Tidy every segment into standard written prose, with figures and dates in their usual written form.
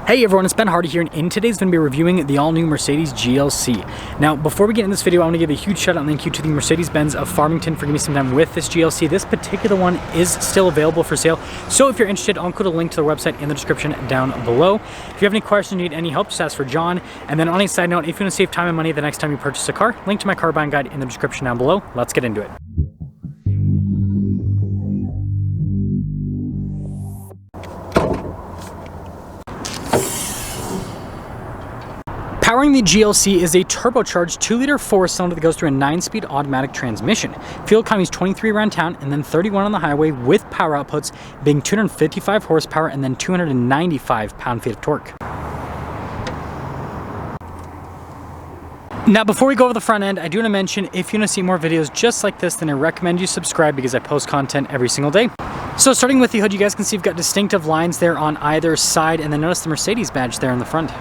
Hey everyone, it's Ben Hardy here, and in today's going to be reviewing the all-new Mercedes GLC. Now, before we get into this video, I want to give a huge shout out and thank you to the Mercedes-Benz of Farmington for giving me some time with this GLC. This particular one is still available for sale, so if you're interested, I'll include a link to the website in the description down below. If you have any questions or need any help, just ask for John. And then on a side note, if you want to save time and money the next time you purchase a car, link to my car buying guide in the description down below. Let's get into it. Powering the GLC is a turbocharged 2-liter 4-cylinder that goes through a 9-speed automatic transmission. Fuel economy is 23 around town and then 31 on the highway, with power outputs being 255 horsepower and then 295 pound-feet of torque. Now, before we go over the front end, I do want to mention, if you want to see more videos just like this, then I recommend you subscribe because I post content every single day. So starting with the hood, you guys can see we've got distinctive lines there on either side, and then notice the Mercedes badge there in the front.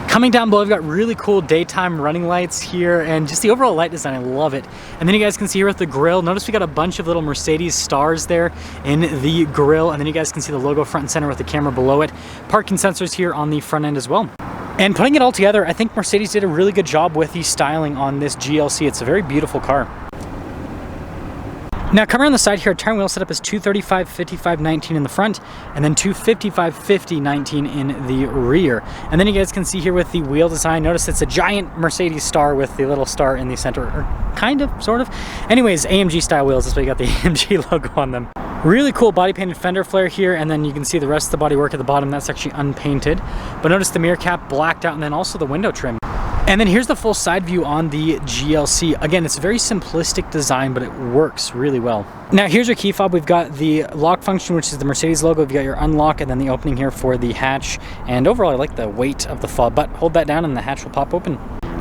Coming down below, we've got really cool daytime running lights here, and just the overall light design, I love it. And then you guys can see here with the grille, notice we got a bunch of little Mercedes stars there in the grille, and then you guys can see the logo front and center with the camera below it. Parking sensors here on the front end as well. And putting it all together, I think Mercedes did a really good job with the styling on this GLC. It's a very beautiful car. Now, coming around the side here, tire wheel setup is 235, 55, 19 in the front, and then 255, 50, 19 in the rear. And then you guys can see here with the wheel design, notice it's a giant Mercedes star with the little star in the center, or kind of, sort of. Anyways, AMG style wheels, that's why you got the AMG logo on them. Really cool body painted fender flare here, and then you can see the rest of the bodywork at the bottom, that's actually unpainted. But notice the mirror cap blacked out, and then also the window trim. And then here's the full side view on the GLC. Again, it's a very simplistic design, but it works really well. Now here's your key fob. We've got the lock function, which is the Mercedes logo. You've got your unlock and then the opening here for the hatch. And overall, I like the weight of the fob, but hold that down and the hatch will pop open.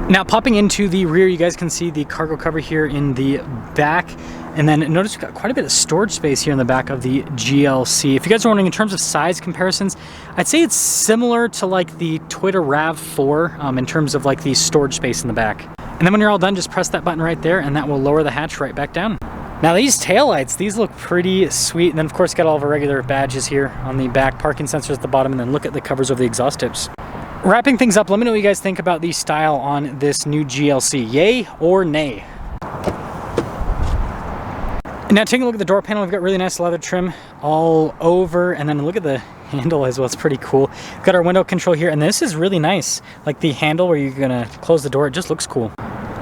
Now popping into the rear, you guys can see the cargo cover here in the back. And then notice we've got quite a bit of storage space here in the back of the GLC. If you guys are wondering in terms of size comparisons, I'd say it's similar to like the Toyota RAV4 in terms of like the storage space in the back. And then when you're all done, just press that button right there and that will lower the hatch right back down. Now these taillights, these look pretty sweet. And then of course got all of our regular badges here on the back, parking sensors at the bottom, and then look at the covers over the exhaust tips. Wrapping things up, let me know what you guys think about the style on this new GLC. Yay or nay? Now taking a look at the door panel, we've got really nice leather trim all over, and then look at the handle as well, it's pretty cool. We've got our window control here, and this is really nice. Like the handle where you're gonna close the door, it just looks cool.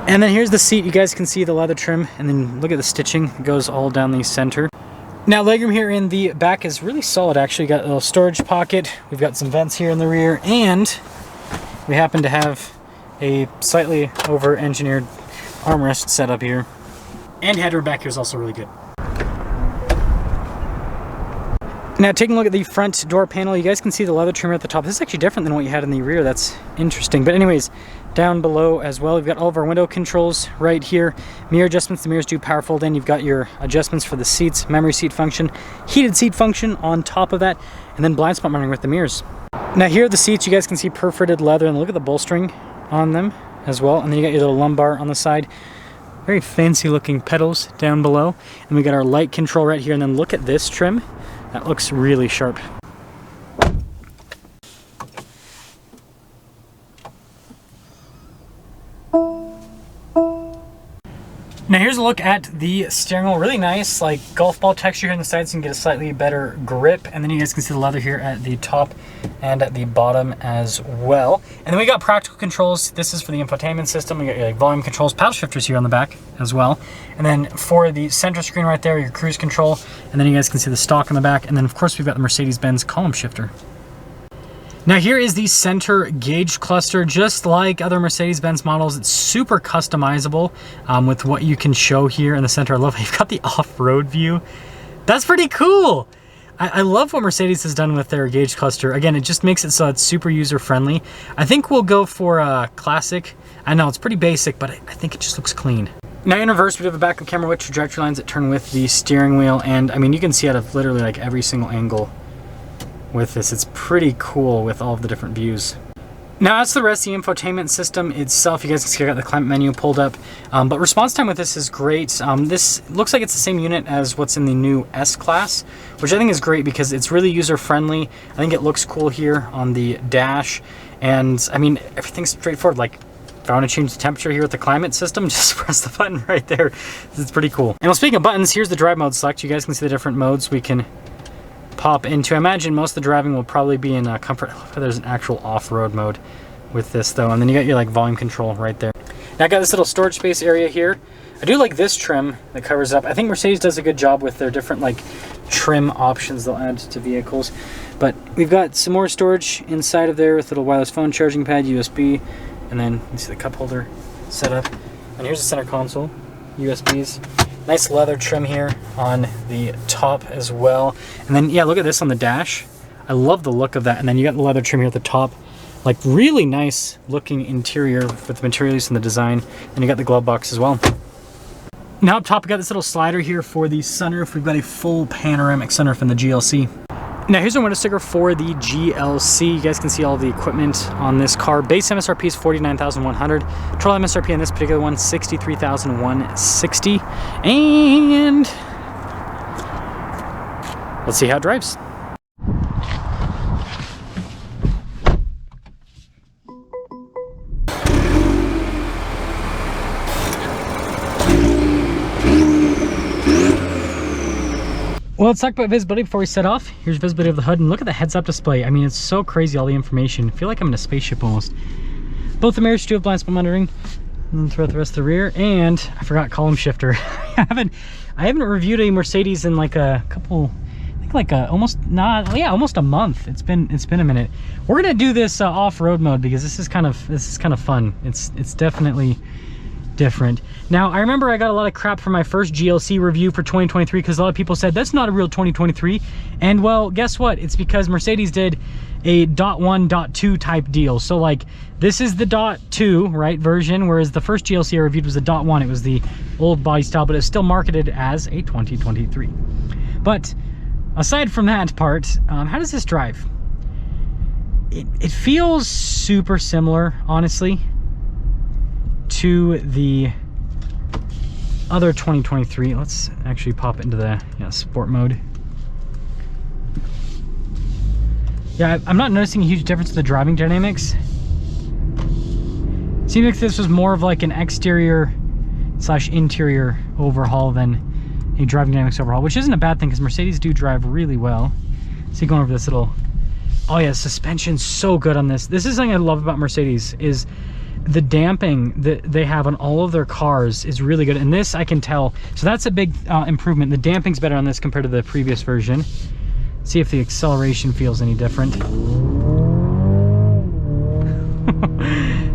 And then here's the seat, you guys can see the leather trim, and then look at the stitching, it goes all down the center. Now legroom here in the back is really solid actually. Got a little storage pocket, we've got some vents here in the rear, and we happen to have a slightly over-engineered armrest set up here. And headroom back here is also really good. Now taking a look at the front door panel, you guys can see the leather trim at the top. This is actually different than what you had in the rear. That's interesting. But anyways, down below as well, we've got all of our window controls right here. Mirror adjustments, the mirrors do power fold in. You've got your adjustments for the seats, memory seat function, heated seat function on top of that, and then blind spot monitoring with the mirrors. Now here are the seats. You guys can see perforated leather, and look at the bolstering on them as well. And then you got your little lumbar on the side. Very fancy looking pedals down below. And we got our light control right here, and then look at this trim. That looks really sharp. Now here's a look at the steering wheel. Really nice, like golf ball texture here on the sides, so you can get a slightly better grip. And then you guys can see the leather here at the top and at the bottom as well. And then we got practical controls. This is for the infotainment system. We got your volume controls, paddle shifters here on the back as well. And then for the center screen right there, your cruise control. And then you guys can see the stock on the back. And then of course we've got the Mercedes-Benz column shifter. Now here is the center gauge cluster. Just like other Mercedes-Benz models, it's super customizable with what you can show here in the center. I love how you've got the off-road view. That's pretty cool. I love what Mercedes has done with their gauge cluster. Again, it just makes it so it's super user-friendly. I think we'll go for a classic. I know it's pretty basic, but I think it just looks clean. Now in reverse, we have a backup camera with trajectory lines that turn with the steering wheel. And I mean, you can see out of literally like every single angle with this. It's pretty cool with all of the different views. Now, as to the rest of the infotainment system itself, you guys can see I got the climate menu pulled up, but response time with this is great. This looks like it's the same unit as what's in the new S-Class, which I think is great because it's really user-friendly. I think it looks cool here on the dash, and I mean, everything's straightforward. Like, if I want to change the temperature here with the climate system, just press the button right there. It's pretty cool. And well, speaking of buttons, here's the drive mode select. You guys can see the different modes we can pop into. I imagine most of the driving will probably be in comfort. There's an actual off-road mode with this though, and then you got your like volume control right there. Now I got this little storage space area here. I do like this trim that covers up. I think Mercedes does a good job with their different like trim options they'll add to vehicles. But we've got some more storage inside of there with little wireless phone charging pad, USB, and then you see the cup holder set up. And here's the center console, USBs. Nice leather trim here on the top as well. And then, yeah, look at this on the dash. I love the look of that. And then you got the leather trim here at the top. Like, really nice looking interior with the materials and the design. And you got the glove box as well. Now up top, we got this little slider here for the sunroof. We've got a full panoramic sunroof in the GLC. Now here's our window sticker for the GLC. You guys can see all the equipment on this car. Base MSRP is $49,100. Total MSRP on this particular one, $63,160. And let's see how it drives. Well, let's talk about visibility before we set off. Here's visibility of the hood, and look at the heads-up display. I mean, it's so crazy, all the information. I feel like I'm in a spaceship almost. Both the mirrors do have blind spot monitoring throughout the rest of the rear, and I forgot column shifter. I haven't reviewed a Mercedes in like a couple, I think like almost a month. It's been a minute. We're gonna do this off-road mode because this is kind of fun. It's definitely different. Now, I remember I got a lot of crap for my first GLC review for 2023 because a lot of people said that's not a real 2023. And well, guess what? It's because Mercedes did a .1, .2 type deal. So like, this is the .2, right, version, whereas the first GLC I reviewed was the .1. It was the old body style, but it's still marketed as a 2023. But aside from that part, how does this drive? It feels super similar, honestly, to the other 2023. Let's actually pop into the sport mode. Yeah, I'm not noticing a huge difference in the driving dynamics. Seems like this was more of like an exterior / interior overhaul than a driving dynamics overhaul, which isn't a bad thing because Mercedes do drive really well. See, going over this little, oh yeah, suspension's so good on this. This is something I love about Mercedes, is the damping that they have on all of their cars is really good, and this I can tell. So that's a big improvement. The damping's better on this compared to the previous version. See if the acceleration feels any different.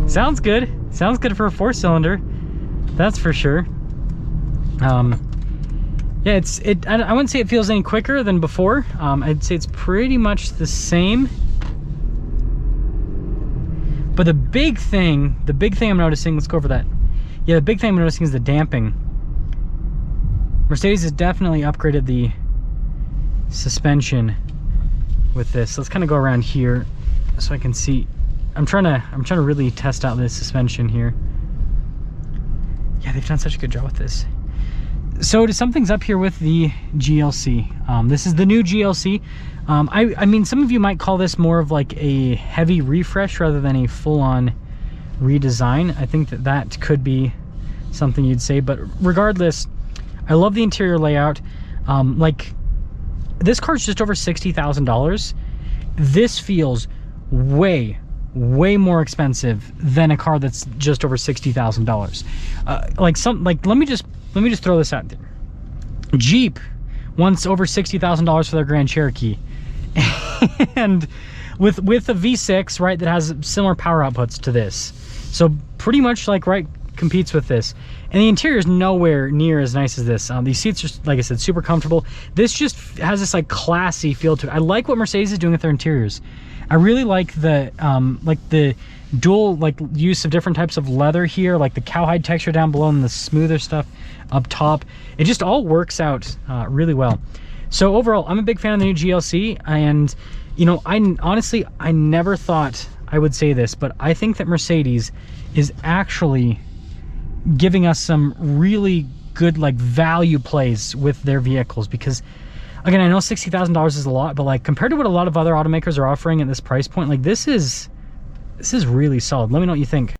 Sounds good. Sounds good for a 4-cylinder, that's for sure. Yeah, I wouldn't say it feels any quicker than before. I'd say it's pretty much the same. But the big thing I'm noticing, let's go over that. Yeah, the big thing I'm noticing is the damping. Mercedes has definitely upgraded the suspension with this. Let's kind of go around here so I can see. I'm trying to really test out this suspension here. Yeah, they've done such a good job with this. So something's up here with the GLC. This is the new GLC. I mean, some of you might call this more of like a heavy refresh rather than a full-on redesign. I think that could be something you'd say, but regardless, I love the interior layout. Like, this car's just over $60,000. This feels way more expensive than a car that's just over $60,000. Let me just throw this out there. Jeep wants over $60,000 for their Grand Cherokee, and with a V6, right, that has similar power outputs to this, so pretty much like right competes with this. And the interior is nowhere near as nice as this. These seats are, like I said, super comfortable. This just has this like classy feel to it. I like what Mercedes is doing with their interiors. I really like the dual use of different types of leather here, like the cowhide texture down below and the smoother stuff up top. It just all works out really well. So overall, I'm a big fan of the new GLC, and you know, I honestly never thought I would say this, but I think that Mercedes is actually giving us some really good like value plays with their vehicles, because again, I know $60,000 is a lot, but like compared to what a lot of other automakers are offering at this price point, like this is really solid. Let me know what you think.